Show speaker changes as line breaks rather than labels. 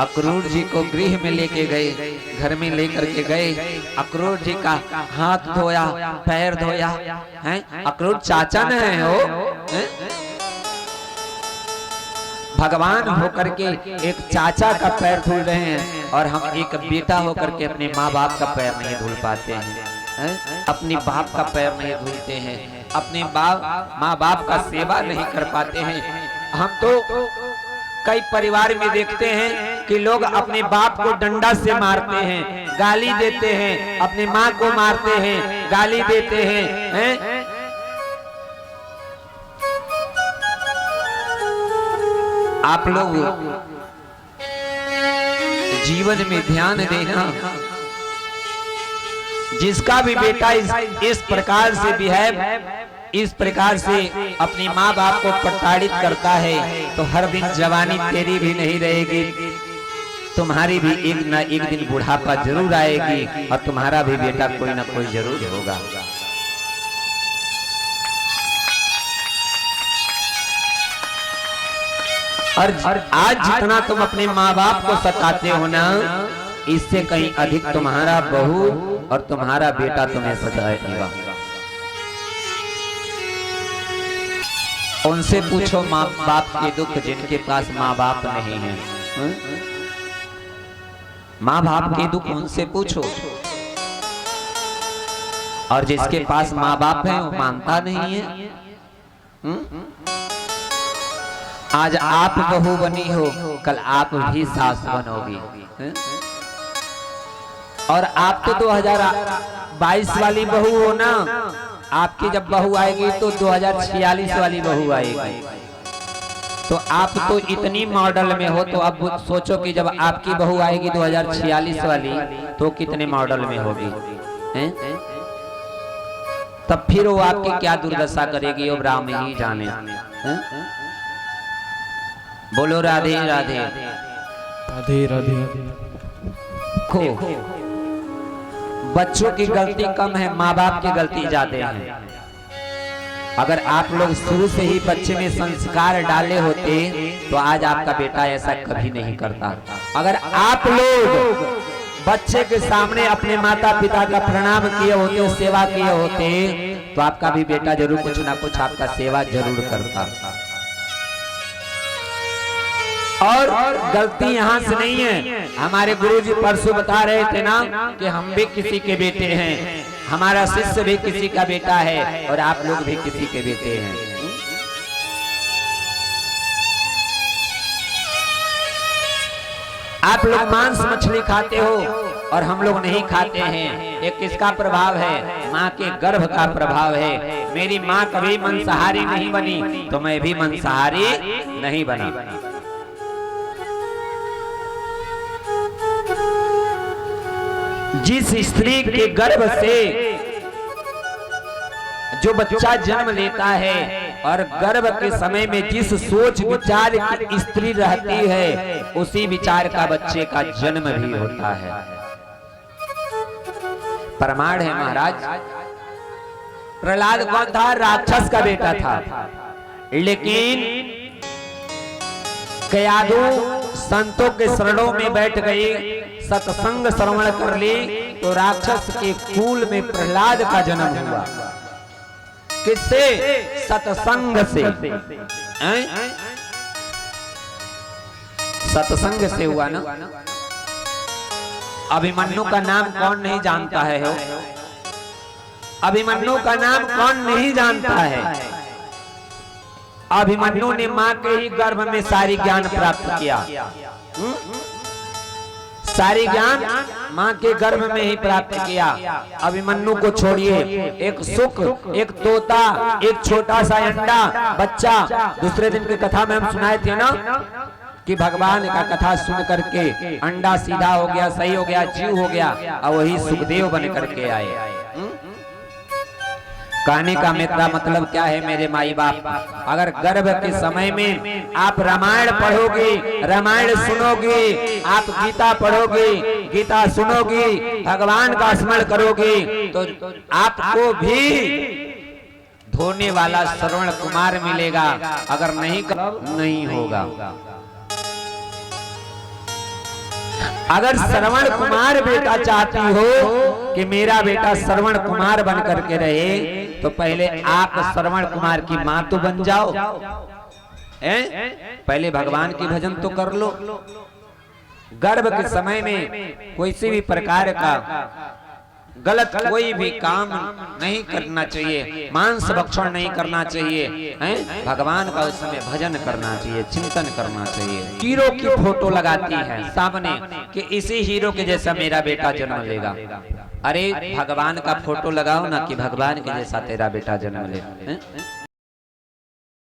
अक्रूर जी को गृह में लेके गए, घर में लेकर के गए। अक्रूर जी का हाथ धोया, पैर धोया, हैं? अक्रूर चाचा न है हो, हैं? भगवान होकर के एक चाचा का पैर धुल रहे हैं और हम एक बेटा होकर के अपने माँ बाप का पैर नहीं धुल पाते हैं, अपनी बाप का पैर नहीं धुलते हैं, अपने माँ बाप का सेवा नहीं कर पाते हैं। हम तो कई परिवार में देखते हैं कि लोग अपने बाप को डंडा से मारते हैं, गाली देते हैं, अपनी माँ को मारते हैं, गाली देते हैं? आप लोग जीवन में ध्यान देना, जिसका भी बेटा इस प्रकार से बिहेव, इस प्रकार से अपनी माँ बाप को प्रताड़ित करता है तो हर दिन जवानी तेरी भी नहीं रहेगी, तुम्हारी भी एक न एक दिन बुढ़ापा जरूर आएगी और तुम्हारा भी बेटा कोई ना कोई जरूर होगा। और आज जितना तुम अपने माँ बाप को सताते हो ना, इससे कहीं अधिक तुम्हारा बहू और तुम्हारा बेटा तुम्हें सताएगा। उनसे पूछो माँ बाप के दुख जिनके पास माँ बाप नहीं है, माँ बाप के दुख उनसे पूछो। और जिसके पास माँ बाप है वो मानता नहीं है। आज आप बहू बनी हो, कल आप भी सास बनोगी, और आप तो 2022 वाली बहू हो ना, आपकी जब बहू आएगी तो 2046 वाली बहू आएगी। तो आप तो इतनी मॉडल में हो, तो अब सोचो कि जब आपकी बहू आएगी 2046 वाली तो कितने मॉडल में होगी, हैं? तब फिर वो आपकी क्या दुर्दशा करेगी, वो राम ही जाने, हैं? बोलो राधे राधे
राधे राधे।
खो बच्चों की गलती कम है, माँ बाप की गलती ज्यादा है। अगर आप लोग शुरू से ही बच्चे में संस्कार डाले होते तो आज आपका बेटा ऐसा कभी नहीं करता। अगर आप लोग बच्चे के सामने अपने माता पिता का प्रणाम किए होते, सेवा किए होते, तो आपका भी बेटा जरूर कुछ ना कुछ आपका सेवा जरूर करता। और गलती यहाँ से नहीं है। हमारे गुरुजी परसों बता रहे थे ना कि हम भी किसी के बेटे हैं, हमारा शिष्य भी किसी का बेटा है और आप लोग भी किसी के बेटे हैं। आप लोग मांस मछली खाते हो और हम लोग नहीं खाते हैं। ये किसका प्रभाव है? माँ के गर्भ का प्रभाव है। मेरी माँ कभी मांसाहारी नहीं बनी तो मैं भी मांसाहारी नहीं बना। जिस स्त्री के गर्भ से जो बच्चा जन्म लेता है और गर्भ के समय में जिस सोच विचार की स्त्री रहती है, उसी विचार का बच्चे का जन्म भी होता है। प्रमाण है महाराज। प्रहलाद कौन था? राक्षस का बेटा था, लेकिन कयादू संतों के शरणों में बैठ गई, सत्संग श्रवण कर ली, तो राक्षस के कुल में प्रहलाद का जन्म हुआ। किससे? सत्संग से। सत्संग से हुआ ना। अभिमन्यु का नाम कौन नहीं जानता है? हो अभिमन्यु का नाम कौन नहीं जानता है? अभिमन्यु ने मां के ही गर्भ में सारी ज्ञान प्राप्त किया। सारी ज्ञान मां के गर्भ में ही प्राप्त किया। अभिमन्यु को छोड़िए, एक सुख, एक तोता, एक छोटा सा अंडा बच्चा। दूसरे दिन की कथा में हम सुनाए थे ना कि भगवान का कथा सुन करके अंडा सीधा हो गया, सही हो गया, जीव हो गया, और वही सुखदेव बन करके आए। कहने का मेरा मतलब क्या है मेरे माई बाप? अगर गर्भ के समय में आप रामायण पढ़ोगे, रामायण सुनोगे, आप गीता पढ़ोगे, गीता सुनोगे, भगवान का स्मरण करोगे, तो आपको भी धोने वाला श्रवण कुमार मिलेगा। अगर नहीं होगा। अगर श्रवण कुमार बेटा चाहती हो कि मेरा बेटा श्रवण कुमार बन करके रहे, तो पहले आप श्रवण कुमार की मां तो बन जाओ। पहले भगवान की भजन तो कर लो। गर्भ के समय में कोई सी भी प्रकार का गलत कोई भी काम नहीं करना चाहिए, मांस भक्षण नहीं करना चाहिए, हैं? भगवान का उस समय भजन करना चाहिए, चिंतन करना चाहिए। हीरो की फोटो लगाती है सामने कि इसी हीरो के जैसा मेरा बेटा जन्म लेगा। अरे भगवान का फोटो लगाओ ना कि भगवान के जैसा तेरा बेटा जन्म ले।